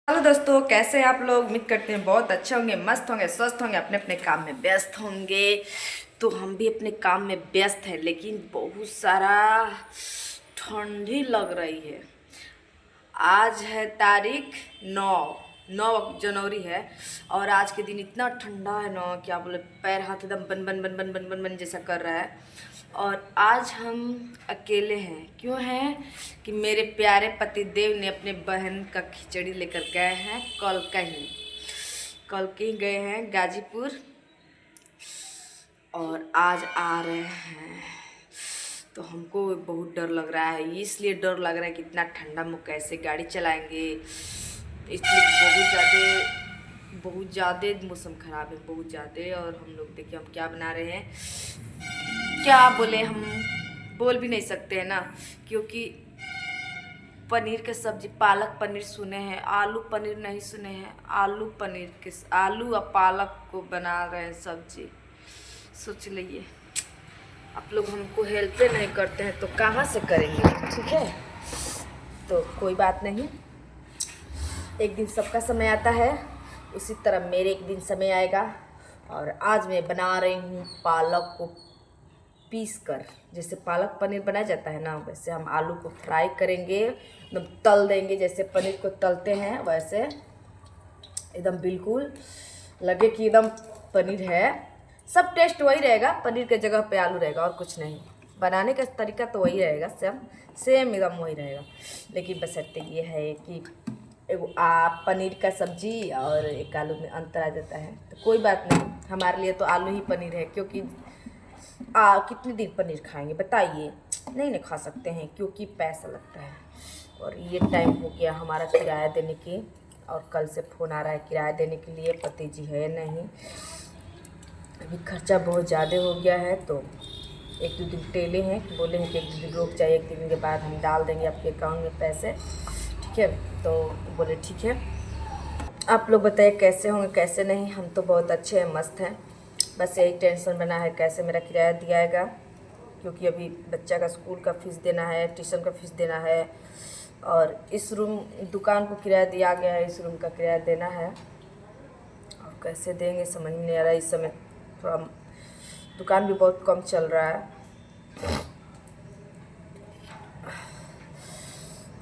Hello दोस्तों, कैसे हैं आप लोग। उम्मीद करते हैं बहुत अच्छे होंगे, मस्त होंगे, स्वस्थ होंगे, अपने अपने काम में व्यस्त होंगे। तो हम भी अपने काम में व्यस्त हैं, लेकिन बहुत सारा ठंडी लग रही है। आज है तारीख 9 जनवरी है। और आज के दिन इतना ठंडा है ना, क्या बोले, पैर हाथ एकदम बन बन बन बन बन बन बन जैसा कर रहा है। और आज हम अकेले हैं। क्यों हैं कि मेरे प्यारे पतिदेव ने अपने बहन का खिचड़ी लेकर गए हैं। कल कहीं गए हैं गाजीपुर, और आज आ रहे हैं। तो हमको बहुत डर लग रहा है, इसलिए डर लग रहा है कि इतना ठंडा में कैसे गाड़ी चलाएंगे। इसलिए बहुत ज़्यादा मौसम ख़राब है, बहुत ज़्यादा। और हम लोग देखिए हम क्या बना रहे हैं, क्या बोले, हम बोल भी नहीं सकते हैं ना, क्योंकि पनीर के सब्जी, पालक पनीर सुने हैं, आलू पनीर नहीं सुने हैं। आलू और पालक को बना रहे हैं सब्जी। सोच लीजिए, आप लोग हमको हेल्प नहीं करते हैं तो कहाँ से करेंगे। ठीक है, तो कोई बात नहीं, एक दिन सबका समय आता है, उसी तरह मेरे एक दिन समय आएगा। और आज मैं बना रही हूँ पालक को पीस कर। जैसे पालक पनीर बनाया जाता है ना, वैसे हम आलू को फ्राई करेंगे, एकदम तल देंगे। जैसे पनीर को तलते हैं वैसे एकदम बिल्कुल लगे कि एकदम पनीर है। सब टेस्ट वही रहेगा, पनीर के जगह पे आलू रहेगा और कुछ नहीं। बनाने का तरीका तो वही रहेगा, सेम एकदम वही रहेगा। लेकिन बशर्ते ये है कि एगो पनीर का सब्जी और एक आलू में अंतर आ जाता है। तो कोई बात नहीं, हमारे लिए तो आलू ही पनीर है। क्योंकि कितने दिन पनीर खाएंगे बताइए, नहीं ना खा सकते हैं, क्योंकि पैसा लगता है। और ये टाइम हो गया हमारा किराया देने की, और कल से फ़ोन आ रहा है किराया देने के लिए। पति जी है नहीं, अभी खर्चा बहुत ज़्यादा हो गया है। तो एक दो दिन टेले हैं, बोले हैं कि एक दो दिन रुक जाइए, एक दिन के बाद हम डाल देंगे आपके अकाउंट में पैसे। ठीक है, तो बोले ठीक है। आप लोग बताइए कैसे होंगे कैसे नहीं। हम तो बहुत अच्छे हैं, मस्त हैं। बस यही टेंशन बना है कैसे मेरा किराया दिया जाएगा, क्योंकि अभी बच्चा का स्कूल का फ़ीस देना है, ट्यूशन का फ़ीस देना है, और इस रूम दुकान को किराया दिया गया है, इस रूम का किराया देना है। और कैसे देंगे समझ में नहीं आ रहा है। इस समय थोड़ा दुकान भी बहुत कम चल रहा है।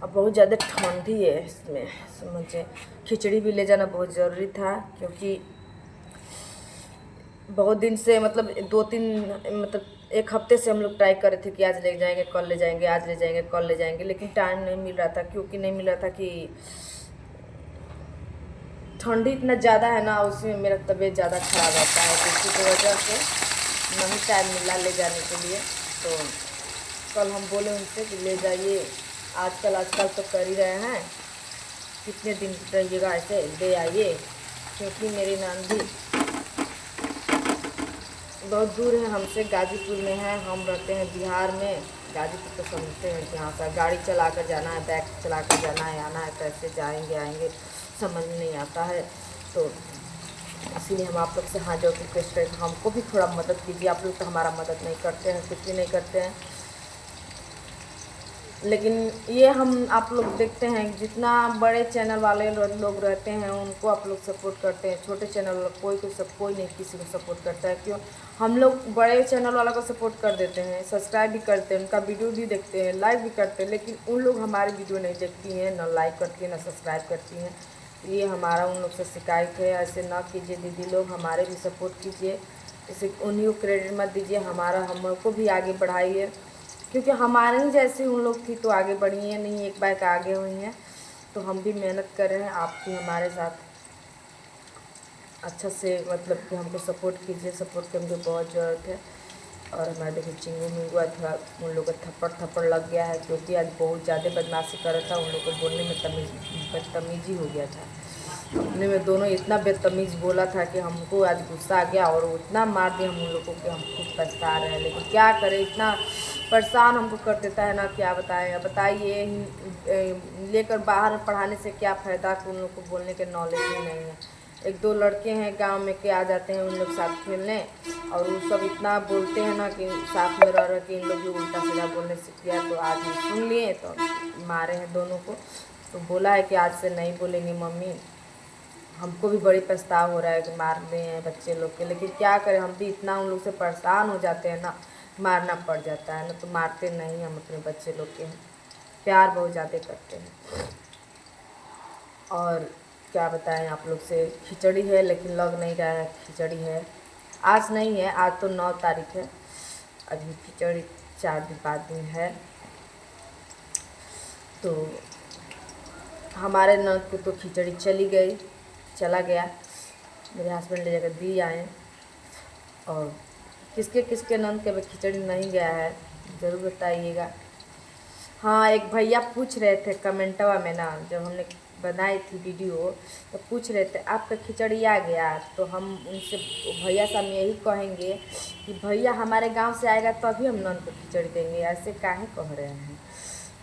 अब बहुत ज़्यादा ठंडी है इसमें, समझे। खिचड़ी भी ले जाना बहुत ज़रूरी था, क्योंकि बहुत दिन से, मतलब 2-3, मतलब एक हफ्ते से हम लोग ट्राई कर रहे थे कि आज ले जाएंगे, कल ले जाएंगे, आज ले जाएंगे, कल ले जाएंगे। लेकिन टाइम नहीं मिल रहा था। क्योंकि नहीं मिल रहा था कि ठंडी इतना ज़्यादा है ना, उसमें मेरा तबीयत ज़्यादा ख़राब रहता है, तो इसी की वजह से नहीं टाइम मिला ले जाने के लिए। तो कल हम बोले उनसे कि ले जाइए, आजकल तो कर ही रहे हैं, कितने दिन रहिएगा ऐसे, ले आइए। क्योंकि मेरी नानी बहुत दूर है हमसे, गाजीपुर में है, हम रहते हैं बिहार में। गाजीपुर तो समझते हैं कि यहाँ से गाड़ी चला कर जाना है, बैग चला कर जाना है, आना है, कैसे जाएंगे आएंगे समझ में नहीं आता है। तो इसीलिए हम आप लोग से हाथ जोड़ के रिक्वेस्ट करें, हमको भी थोड़ा मदद कीजिए। आप लोग तो हमारा मदद नहीं करते हैं, कुछ भी नहीं करते हैं। लेकिन ये हम आप लोग देखते हैं, जितना बड़े चैनल वाले लोग रहते हैं उनको आप लोग सपोर्ट करते हैं, छोटे चैनल वाला कोई नहीं किसी को सपोर्ट करता है। क्यों, हम लोग बड़े चैनल वाला को सपोर्ट कर देते हैं, सब्सक्राइब भी करते हैं, उनका वीडियो भी देखते हैं, लाइक भी करते हैं, लेकिन उन लोग हमारी वीडियो नहीं देखती हैं, ना लाइक करती हैं, ना सब्सक्राइब करती हैं। ये हमारा उन लोग से शिकायत है। ऐसे ना कीजिए दीदी लोग, हमारे भी सपोर्ट कीजिए। इसे उन्हीं को क्रेडिट मत दीजिए, हमको भी आगे बढ़ाइए। क्योंकि हमारे ही जैसी उन लोग थी तो आगे बढ़ी हैं नहीं, एक बाइक आगे हुई हैं। तो हम भी मेहनत कर रहे हैं, आप भी हमारे साथ अच्छा से, मतलब कि हमको सपोर्ट कीजिए। सपोर्ट की हमको बहुत ज़रूरत है। और हमारे देखिए चिंगू मिंगू थोड़ा उन लोग का थप्पड़ लग गया है, क्योंकि आज बहुत ज़्यादा बदमाशी कर रहा था। उन लोग को बोलने में बदतमीजी हो गया था। अपने में दोनों इतना बदतमीज़ बोला था कि हमको आज गुस्सा आ गया, और उतना मार दिया हम उन लोगों को कि हम खुद पछता रहे हैं। लेकिन क्या करें, इतना परेशान हमको कर देता है ना, क्या बताएं। बताइए, लेकर बाहर पढ़ाने से क्या फ़ायदा, कि उन लोग को बोलने के नॉलेज ही नहीं है। एक दो लड़के हैं गांव में के आ जाते हैं उन लोग साथ खेलने, और वो सब इतना बोलते हैं ना कि साथ में रह के इन लोग भी उल्टा सीधा बोलने सीख गया। तो आज हम सुन लिए तो मारे हैं दोनों को। तो बोला है कि आज से नहीं बोलेंगे मम्मी। हमको भी बड़ी पछतावा हो रहा है कि मार रहे हैं बच्चे लोग के, लेकिन क्या करें, हम भी इतना उन लोग से परेशान हो जाते हैं ना, मारना पड़ जाता है ना। तो मारते नहीं हम अपने बच्चे लोग के, प्यार बहुत ज़्यादा करते हैं। और क्या बताएं आप लोग से, खिचड़ी है लेकिन लग नहीं रहा है खिचड़ी है। आज नहीं है, आज तो 9 तारीख है, अभी खिचड़ी 4 दिन 5 दिन है। तो हमारे ननद को तो खिचड़ी चला गया, मेरे हस्बैंड ले जाकर दी आए। और किसके किसके ननद के खिचड़ी नहीं गया है ज़रूर बताइएगा। हाँ, एक भैया पूछ रहे थे कमेंटवा में ना, जब हमने बनाई थी वीडियो तो पूछ रहे थे आपका खिचड़ी आ गया। तो हम उनसे भैया से हम यही कहेंगे कि भैया हमारे गांव से आएगा तभी हम नन को खिचड़ी देंगे, ऐसे काहे कह रहे हैं,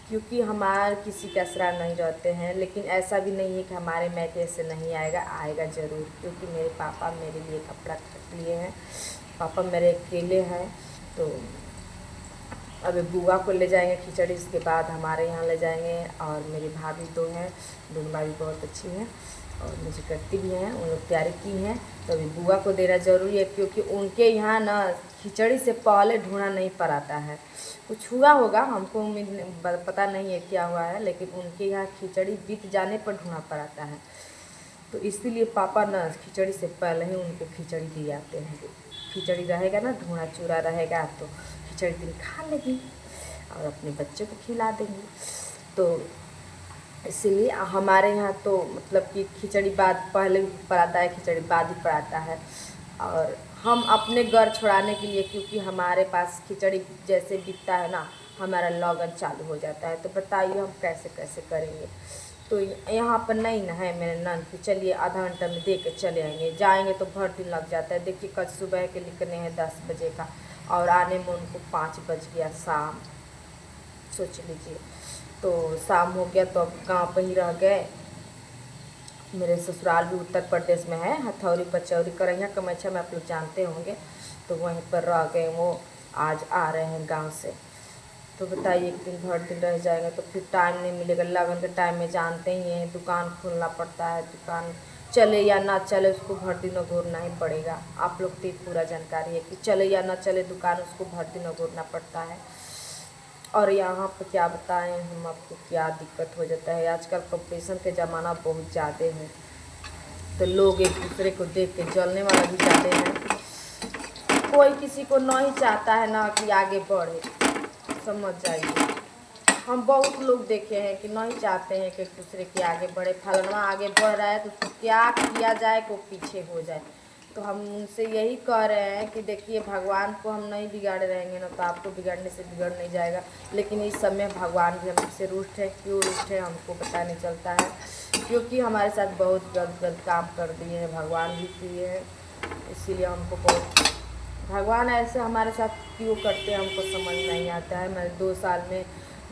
क्योंकि हमारे किसी के असरा नहीं रहते हैं। लेकिन ऐसा भी नहीं है कि हमारे मैके से नहीं आएगा, आएगा ज़रूर, क्योंकि मेरे पापा मेरे लिए कपड़ा खरीद लिए हैं। पापा मेरे अकेले हैं, तो अभी बुआ को ले जाएंगे खिचड़ी, इसके बाद हमारे यहाँ ले जाएंगे। और मेरी भाभी 2 हैं, दोनों भाभी बहुत अच्छी हैं और मुझे करती भी हैं, उन लोग तैयारी की हैं। तो अभी बुआ को देना ज़रूरी है, क्योंकि उनके यहाँ ना खिचड़ी से पहले ढूंढा नहीं पड़ाता है। कुछ हुआ होगा, हमको पता नहीं है क्या हुआ है, लेकिन उनके यहाँ खिचड़ी बीत जाने पर ढूंढा पड़ाता है। तो इसीलिए पापा ना खिचड़ी से पहले ही उनको खिचड़ी दिए आते हैं। खिचड़ी रहेगा ना, धुआं चूड़ा रहेगा, तो खिचड़ी दिन खा लेंगी और अपने बच्चे को खिला देंगी। तो इसीलिए हमारे यहाँ तो मतलब कि खिचड़ी बाद पहले भी पड़ाता है, खिचड़ी बाद ही पड़ाता है। और हम अपने घर छुड़ाने के लिए, क्योंकि हमारे पास खिचड़ी जैसे बिकता है ना, हमारा लगन चालू हो जाता है। तो बताइए हम कैसे कैसे करेंगे। तो यहाँ पर नहीं ना है मेरे नन कि चलिए आधा घंटा में दे के चले आएंगे, जाएंगे तो भर दिन लग जाता है। देखिए कल सुबह के निकलने हैं 10 बजे का और आने में उनको 5 बज गया शाम, सोच लीजिए। तो शाम हो गया तो अब गाँव पर ही रह गए। मेरे ससुराल भी उत्तर प्रदेश में है, हथौड़ी पचौड़ी करैया कमैछा में आप लोग जानते होंगे, तो वहीं पर रह गए। वो आज आ रहे हैं गांव से। तो बताइए एक दिन भर दिन रह जाएंगे तो फिर टाइम नहीं मिलेगा। लगन के टाइम में जानते ही हैं दुकान खोलना पड़ता है, दुकान चले या ना चले उसको भर दिन घूरना ही पड़ेगा। आप लोग को पूरा जानकारी है कि चले या ना चले दुकान, उसको भर दिन घूरना पड़ता है। और यहाँ पर क्या बताएं हम आपको, क्या दिक्कत हो जाता है। आजकल कंपटीशन के ज़माना बहुत ज़्यादा है, तो लोग एक दूसरे को देख के जलने वाला भी ज़्यादा है। कोई किसी को नहीं चाहता है ना कि आगे बढ़े, समझ जाइए। हम बहुत लोग देखे हैं कि नहीं चाहते हैं कि एक दूसरे के आगे बढ़े। फलना आगे बढ़ रहा है तो उसको क्या किया जाए को पीछे हो जाए। तो हम उनसे यही कह रहे हैं कि देखिए भगवान को हम नहीं बिगाड़े रहेंगे ना, तो आपको बिगाड़ने से बिगड़ नहीं जाएगा। लेकिन इस समय भगवान भी हमसे रुष्ट है, क्यों रुष्ट है हमको पता नहीं चलता है, क्योंकि हमारे साथ बहुत गलत गलत काम कर दिए हैं, भगवान भी किए हैं। इसीलिए हमको बहुत, भगवान ऐसे हमारे साथ क्यों करते हैं हमको समझ नहीं आता है। मैं 2 साल में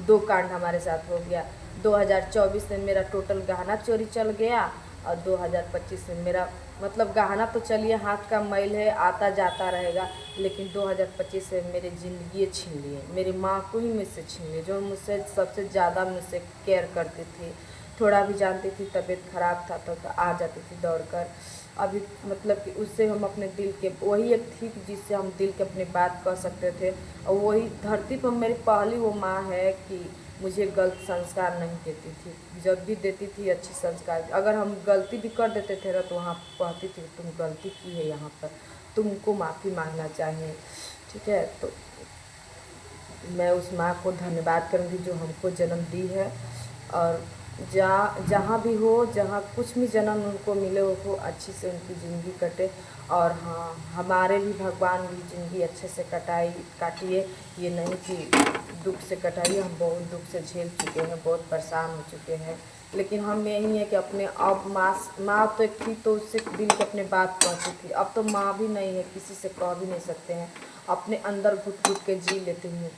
2 कांड हमारे साथ हो गया। 2024 में मेरा टोटल गहना चोरी चल गया और 2025 में मेरा मतलब गहना तो चलिए हाथ का मैल है, आता जाता रहेगा, लेकिन 2025 में मेरे ज़िंदगी छीन लिए। मेरी माँ को ही मुझसे छीन लिए, जो मुझसे सबसे ज़्यादा मुझसे केयर करती थी। थोड़ा भी जानती थी तबीयत ख़राब था तो आ जाती थी दौड़ कर। अभी मतलब कि उससे हम अपने दिल के, वही एक थी जिससे हम दिल के अपनी बात कह सकते थे। और वही धरती पर मेरी पहली वो माँ है कि मुझे गलत संस्कार नहीं देती थी, जब भी देती थी अच्छी संस्कार। अगर हम गलती भी कर देते थे ना तो वहाँ कहती थी तुम गलती की है, यहाँ पर तुमको माफ़ी मांगना चाहिए, ठीक है। तो मैं उस माँ को धन्यवाद करूँगी जो हमको जन्म दी है। और जहाँ भी हो, जहाँ कुछ भी जन्म उनको मिले हो अच्छी से उनकी ज़िंदगी कटे। और हाँ, हमारे भी भगवान भी ज़िंदगी अच्छे से काटिए, ये नहीं कि दुख से कटाइए। हम बहुत दुख से झेल चुके हैं, बहुत परेशान हो चुके हैं, लेकिन हम यही है कि अपने अब माँ तो एक थी तो उससे दिल की अपनी बात कहती थी। अब तो माँ भी नहीं है, किसी से कह भी नहीं सकते हैं, अपने अंदर घुट घुट के जी लेती हूँ।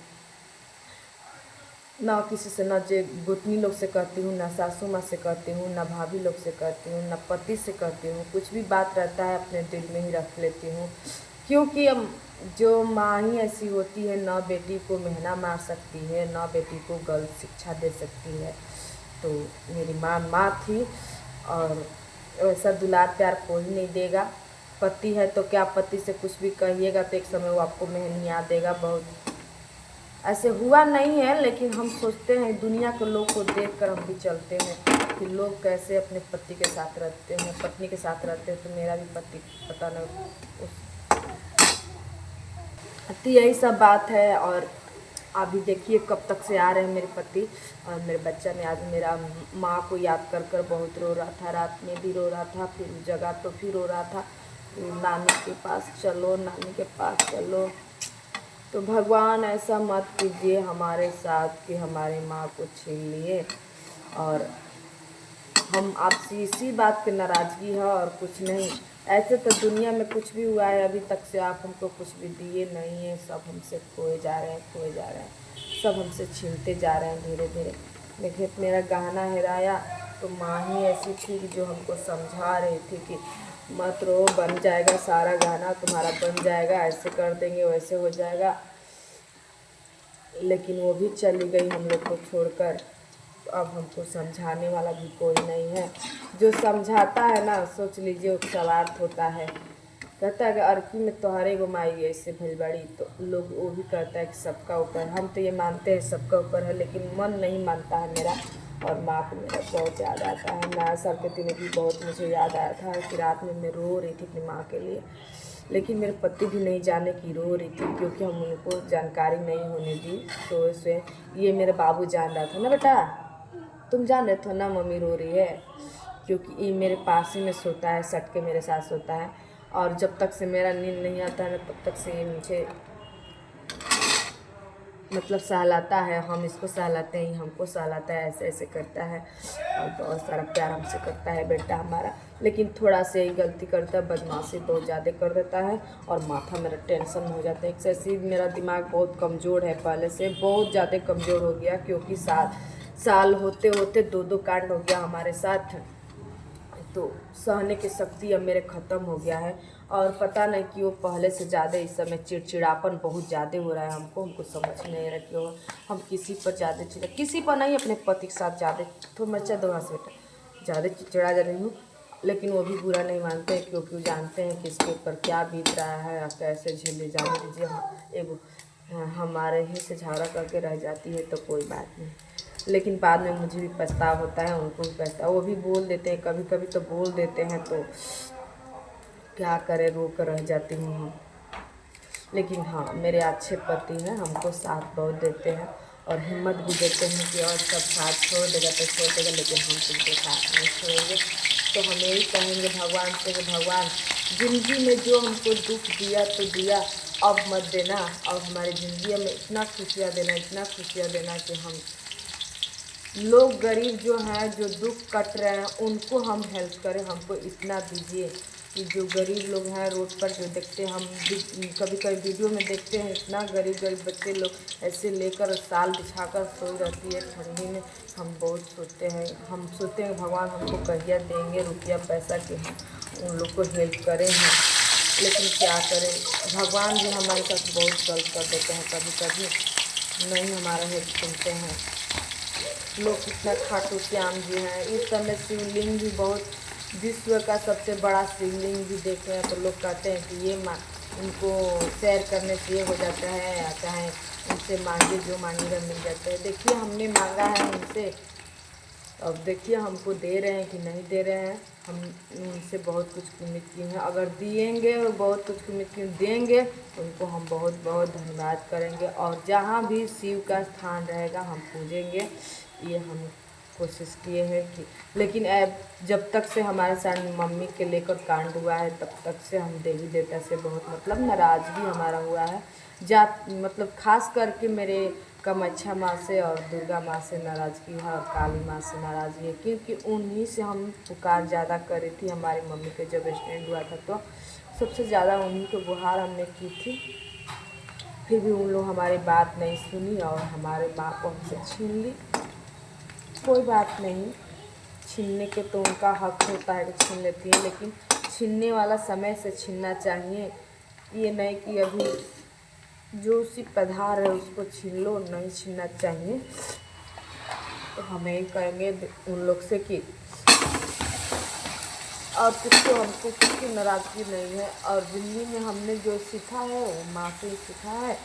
ना किसी से, ना जे गोतनी लोग से कहती हूँ, ना सासू माँ से कहती हूँ, ना भाभी लोग से कहती हूँ, ना पति से कहती हूँ। कुछ भी बात रहता है अपने दिल में ही रख लेती हूँ, क्योंकि अब जो माँ ही ऐसी होती है, ना बेटी को मेहना मार सकती है, ना बेटी को गलत शिक्षा दे सकती है। तो मेरी माँ माँ थी, और वैसा दुलार प्यार कोई नहीं देगा। पति है तो क्या, पति से कुछ भी कहिएगा तो एक समय वो आपको मेहनी याद देगा। बहुत ऐसे हुआ नहीं है, लेकिन हम सोचते हैं दुनिया के लोग को देखकर हम भी चलते हैं कि लोग कैसे अपने पति के साथ रहते हैं, पत्नी के साथ रहते हैं। तो मेरा भी पति पता नहीं उस, तो यही सब बात है। और अभी देखिए कब तक से आ रहे हैं मेरे पति। और मेरे बच्चा ने आज मेरा माँ को याद कर कर बहुत रो रहा था, रात में भी रो रहा था, फिर जगह तो फिर रो रहा था, नानी के पास चलो, नानी के पास चलो। तो भगवान ऐसा मत कीजिए हमारे साथ कि हमारी माँ को छीन लिए। और हम आपसे इसी बात की नाराज़गी है और कुछ नहीं। ऐसे तो दुनिया में कुछ भी हुआ है अभी तक से आप हमको कुछ भी दिए नहीं है। सब हमसे खोए जा रहे हैं, खोए जा रहे हैं, सब हमसे छीनते जा रहे हैं धीरे धीरे। देखिए मेरा गहना हेराया तो माँ ही ऐसी थी कि जो हमको समझा रही थी कि मत रो, बन जाएगा सारा गहना तुम्हारा, बन जाएगा, ऐसे कर देंगे वैसे हो जाएगा। लेकिन वो भी चली गई हम लोग को छोड़कर। अब हमको समझाने वाला भी कोई नहीं है। जो समझाता है ना, सोच लीजिए वो स्वार्थ होता है। कहता है कि अरकी में तोहरे गो माई ऐसे भइल बड़ी, तो लोग वो भी कहता है कि सबका ऊपर। हम तो ये मानते हैं सबका ऊपर है, लेकिन मन नहीं मानता है मेरा। और माँ को मेरा बहुत याद आता है। नया साल के दिन भी बहुत मुझे याद आया था कि रात में मैं रो रही थी अपनी माँ के लिए। लेकिन मेरे पति भी नहीं जाने की रो रही थी, क्योंकि हम उनको जानकारी नहीं होने दी। सोए सोए ये मेरे बाबू जान रहा था ना, बेटा तुम जान रहे थे ना मम्मी रो रही है, क्योंकि ये मेरे पास ही में सोता है, सट के मेरे साथ सोता है। और जब तक से मेरा नींद नहीं आता है ना, तब तक से ये मुझे मतलब सहलाता है। हम इसको सहलाते हैं, हमको सहलाता है, ऐसे ऐसे करता है। और बहुत सारा प्यार हमसे करता है बेटा हमारा। लेकिन थोड़ा से ही गलती करता है, बदमाशी बहुत ज़्यादा कर देता है, और माथा मेरा टेंशन हो जाता है। एक्सेसिव मेरा दिमाग बहुत कमज़ोर है, पहले से बहुत ज़्यादा कमज़ोर हो गया, क्योंकि साल होते होते दो कांड हो गया हमारे साथ। तो सहने की शक्ति अब मेरे ख़त्म हो गया है। और पता नहीं क्यों पहले से ज़्यादा इस समय चिड़चिड़ापन बहुत ज़्यादा हो रहा है हमको समझ नहीं आ रहा क्यों हम किसी पर ज़्यादा किसी पर नहीं, अपने पति के साथ ज़्यादा। तो मच्छा दो से बेटा ज़्यादा चिड़चिड़ा जा रही हूँ। लेकिन वो भी बुरा नहीं मानते, क्योंकि वो जानते हैं कि इसके ऊपर क्या बीत रहा है और कैसे झेले जाने दीजिए। एगो हमारे ही से झगड़ा करके रह जाती है तो कोई बात नहीं, लेकिन बाद में मुझे भी पछतावा होता है, उनको भी पछतावा। वो भी बोल देते हैं, कभी कभी तो बोल देते हैं, तो क्या करें, रो कर रह जाती हूँ हम। लेकिन हाँ मेरे अच्छे पति हैं, हमको साथ बहुत देते हैं और हिम्मत भी देते हैं कि और सब साथ छोड़ देगा तो छोड़ देगा, लेकिन हम तुमको साथ नहीं छोड़ेंगे। तो हम यही कहेंगे भगवान से कि भगवान ज़िंदगी में जो हमको दुख दिया तो दिया, अब मत देना। और हमारी ज़िंदगी में इतना खुशियाँ देना, इतना खुशियाँ देना कि हम लोग गरीब जो हैं, जो दुख कट रहे हैं, उनको हम हेल्प करें। हमको इतना दीजिए कि जो गरीब लोग हैं रोड पर जो देखते हैं, हम कभी कभी वीडियो में देखते हैं, इतना गरीब गरीब बच्चे लोग ऐसे लेकर साल बिछाकर सो रहती है ठंडी में। हम बहुत सोचते हैं, हम सोचते हैं भगवान हमको कहिया देंगे रुपया पैसा कि हम उन लोग को हेल्प करें हैं। लेकिन क्या करें, भगवान भी हमारे साथ बहुत गलत कर देते हैं, कभी कभी नहीं हमारा हेल्प सुनते हैं। लोग कितना खाटू श्याम जी हैं। इस समय शिवलिंग भी बहुत, विश्व का सबसे बड़ा शिवलिंग भी देखे हैं, तो लोग कहते हैं कि ये उनको सैर करने से ये हो जाता है, या चाहे उनसे मांगे जो मांगेगा मिल जाता है। देखिए हमने मांगा है उनसे, अब देखिए हमको दे रहे हैं कि नहीं दे रहे हैं। हम उनसे बहुत कुछ उम्मीद की है, अगर दिएंगे और बहुत कुछ उम्मीद की देंगे तो उनको हम बहुत बहुत धन्यवाद करेंगे। और जहाँ भी शिव का स्थान रहेगा हम पूजेंगे, ये हम कोशिश किए हैं कि। लेकिन जब तक से हमारे साथ मम्मी के लेकर कांड हुआ है, तब तक से हम देवी देवता से बहुत मतलब नाराज़गी हमारा हुआ है। मतलब खास करके मेरे कामाख्या माँ से और दुर्गा माँ से नाराज़गी है, और काली माँ से नाराज़गी है, क्योंकि उन्हीं से हम पुकार ज़्यादा करी थी। हमारी मम्मी के जब एक्सीडेंट हुआ था तो सबसे ज़्यादा उन्हीं को गुहार हमने की थी। फिर भी उन लोग हमारी बात नहीं सुनी और हमारे माँ को हमसे छीन ली। कोई बात नहीं, छीनने के तो उनका हक होता है कि छीन लेती है, लेकिन छीनने वाला समय से छीनना चाहिए। ये नहीं कि अभी जो उसी पधार है उसको छीन लो, नहीं छीनना चाहिए। तो हमें ही कहेंगे उन लोग से कि और किसको हमको किसकी नाराज़गी नहीं है। और ज़िंदगी में हमने जो सीखा है वो माँ से ही सीखा है।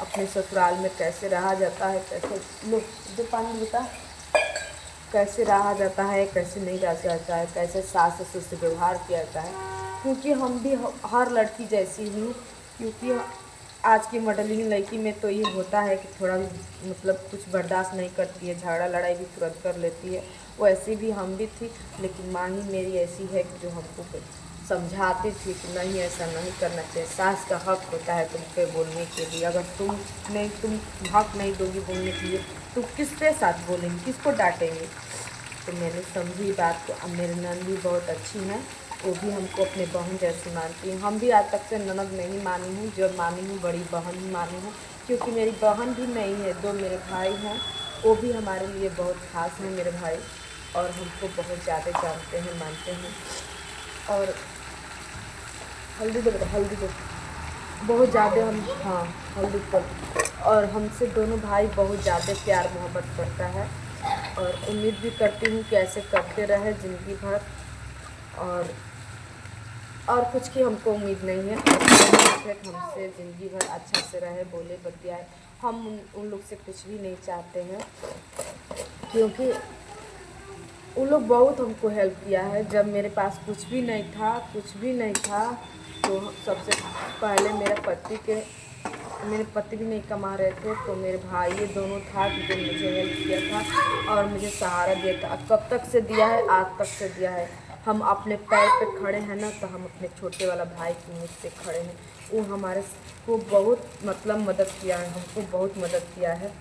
अपने ससुराल में कैसे रहा जाता है, कैसे लोग जो पानी होता है, कैसे रहा जाता है, कैसे नहीं रहा जाता है, कैसे सास ससुर से व्यवहार किया जाता है। क्योंकि हम भी हर लड़की जैसी ही, क्योंकि आज की मॉडलिंग लड़की में तो ये होता है कि थोड़ा भी मतलब कुछ बर्दाश्त नहीं करती है, झगड़ा लड़ाई भी तुरंत कर लेती है। वैसे भी हम भी थी, लेकिन माँ ही मेरी ऐसी है कि जो हमको समझाती थी कि नहीं ऐसा नहीं करना चाहिए, सास का हक होता है तुम पे बोलने के लिए। अगर तुम हक नहीं दोगी बोलने के लिए तो किसके साथ बोलेंगे, किसको डांटेंगे। तो मैंने समझी बात को। अब मेरी नंद भी बहुत अच्छी हैं, वो भी हमको अपने बहन जैसी मानती हैं। हम भी आज तक से ननद नहीं मानी हूँ, जब मानी हूँ बड़ी बहन ही मानी हूँ। क्योंकि मेरी बहन भी नहीं है, 2 मेरे भाई हैं, वो भी हमारे लिए बहुत खास हैं मेरे भाई, और हमको बहुत ज़्यादा जानते हैं, मानते हैं। और हल्दी दो बेटा, हल्दी दो, बहुत ज़्यादा हम, हाँ हल्दी पर। और हमसे दोनों भाई बहुत ज़्यादा प्यार मोहब्बत करता है, और उम्मीद भी करती हूँ कि ऐसे करते रहे ज़िंदगी भर। और कुछ की हमको उम्मीद नहीं है, हमसे ज़िंदगी भर अच्छा से रहे, बोले बतियाए। हम उन लोग से कुछ भी नहीं चाहते हैं, क्योंकि उन लोग बहुत हमको हेल्प किया है। जब मेरे पास कुछ भी नहीं था, तो सबसे पहले मेरे पति भी नहीं कमा रहे थे, तो मेरे भाई ये दोनों था कि जो मुझे हेल्प किया था और मुझे सहारा दिया था। कब तक से दिया है, आज तक से दिया है। हम अपने पैर पे खड़े हैं ना, तो हम अपने छोटे वाला भाई की उम्मीद से खड़े हैं। वो हमारे को बहुत मतलब मदद किया है, हमको बहुत मदद किया है।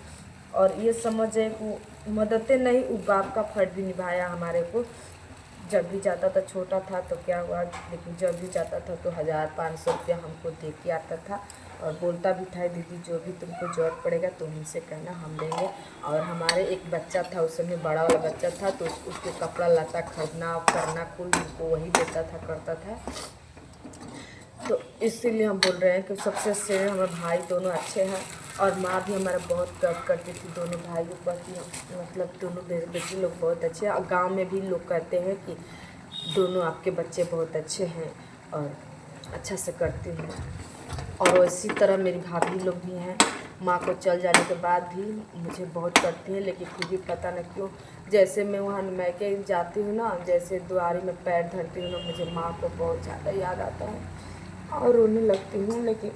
और ये समझे वो मददें नहीं, वो बाप का फर्ज भी निभाया हमारे को। जब भी जाता था, छोटा था तो क्या हुआ, लेकिन जब भी जाता था तो 1000-500 रुपया हमको दे के आता था। और बोलता भी था, दीदी जो भी तुमको ज़रूरत पड़ेगा तो हमसे कहना, हम देंगे। और हमारे एक बच्चा था, उस समय बड़ा वाला बच्चा था, तो उसके कपड़ा लता खरीदना करना कुल हमको वही देता था, करता था। तो इसीलिए हम बोल रहे हैं कि सबसे अच्छे हमारे भाई दोनों अच्छे हैं। और माँ भी हमारा बहुत गर्व करती थी दोनों भाइयों पर कि मतलब दोनों बेटी लोग बहुत अच्छे हैं। और गांव में भी लोग कहते हैं कि दोनों आपके बच्चे बहुत अच्छे हैं और अच्छा से करते हैं। और इसी तरह मेरी भाभी लोग भी हैं, माँ को चल जाने के बाद भी मुझे बहुत करती हैं। लेकिन फिर भी पता न क्यों, जैसे मैं वहाँ मैके जाती हूँ ना, जैसे दुआरी में पैर धरती हूँ ना, मुझे माँ को बहुत ज़्यादा याद आता है और रोने लगती हूँ। लेकिन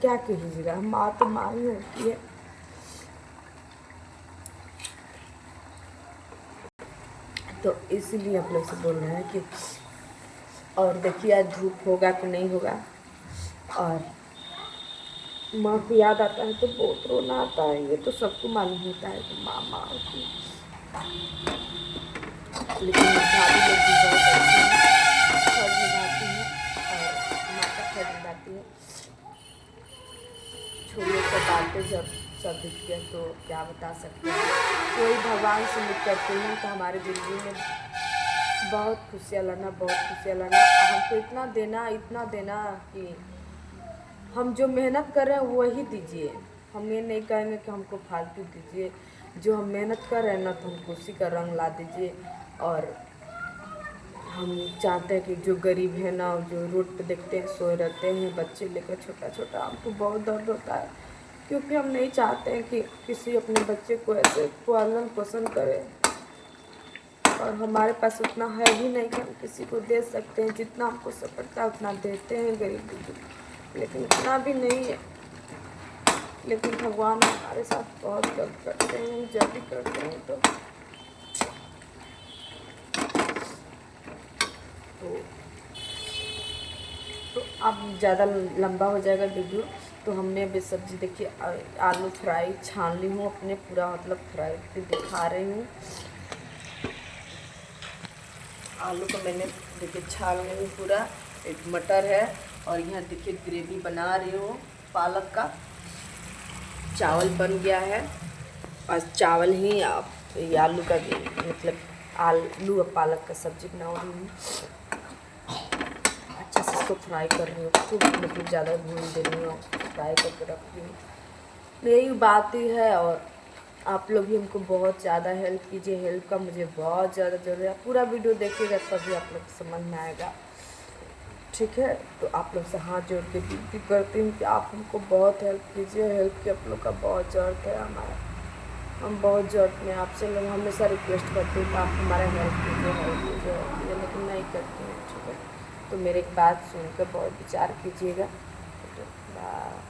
क्या कीजिएगा, माँ तो माँ ही होती है। तो इसीलिए आप लोग से बोल रहे हैं कि, और देखिए आज धूप होगा कि नहीं होगा। और माँ को याद आता है तो बहुत रोना आता है, ये तो सबको मालूम होता है कि माँ माँ होती है। लेकिन भाभी लोग भी बहुत अच्छी हैं, फर्ज निभाती हैं और माँ का फर्ज निभाती है। छोड़िए सब बातें, जब सब दिख गया तो क्या बता सकते हैं। कोई भगवान से उम्मीद करते हैं तो हमारी ज़िंदगी में बहुत खुशियाँ लाना, बहुत खुशियाँ लाना। हमको इतना देना कि हम जो मेहनत कर रहे हैं वही दीजिए। हम ये नहीं कहेंगे कि हमको फालतू दीजिए, जो हम मेहनत कर रहे हैं ना, तो हमको उसी का रंग ला दीजिए। और हम चाहते हैं कि जो गरीब है ना, जो रोड पे देखते हैं सोए रहते हैं बच्चे लेकर छोटा छोटा, हमको बहुत दर्द होता है। क्योंकि हम नहीं चाहते हैं कि किसी अपने बच्चे को ऐसे पालन पोषण करे। और हमारे पास उतना है भी नहीं कि हम किसी को दे सकते हैं। जितना हमको सपड़ता है उतना देते हैं गरीबी को, लेकिन इतना भी नहीं है। लेकिन भगवान हमारे साथ बहुत गलत करते हैं, जब भी करते हैं तो अब ज़्यादा लंबा हो जाएगा वीडियो। तो हमने अभी सब्ज़ी देखिए, आलू फ्राई छान ली हूँ अपने, पूरा मतलब फ्राई करके दिखा रही हूँ। आलू को मैंने देखिए छान ली हूँ पूरा। एक मटर है और यहाँ देखिए ग्रेवी बना रही हूँ पालक का। चावल बन गया है, और चावल ही आलू का मतलब आलू और पालक का सब्ज़ी बना रही हूँ। अच्छा से इसको फ्राई कर रही हूँ, खूब मतलब ज़्यादा भून दे रही हूँ, फ्राई करके रख रही हूँ। यही बात ही है। और आप लोग भी हमको बहुत ज़्यादा हेल्प कीजिए, हेल्प का मुझे बहुत ज़्यादा ज़रूरत है। पूरा वीडियो देखिएगा तभी आप लोग को समझ में आएगा, ठीक है। तो आप लोग से हाथ जोड़ के विनती करती हूँ कि आप हमको बहुत हेल्प कीजिए, हेल्प की आप लोग का बहुत ज़रूरत है हमारा, हम बहुत ज़रूरत में आपसे लोग हमेशा रिक्वेस्ट करते हैं कि आप हमारा हेल्प कीजिए, हेल्प कीजिए, हेल्प कीजिए, लेकिन नहीं करते हैं, ठीक है। तो मेरे एक बात सुनकर बहुत विचार कीजिएगा। बाय।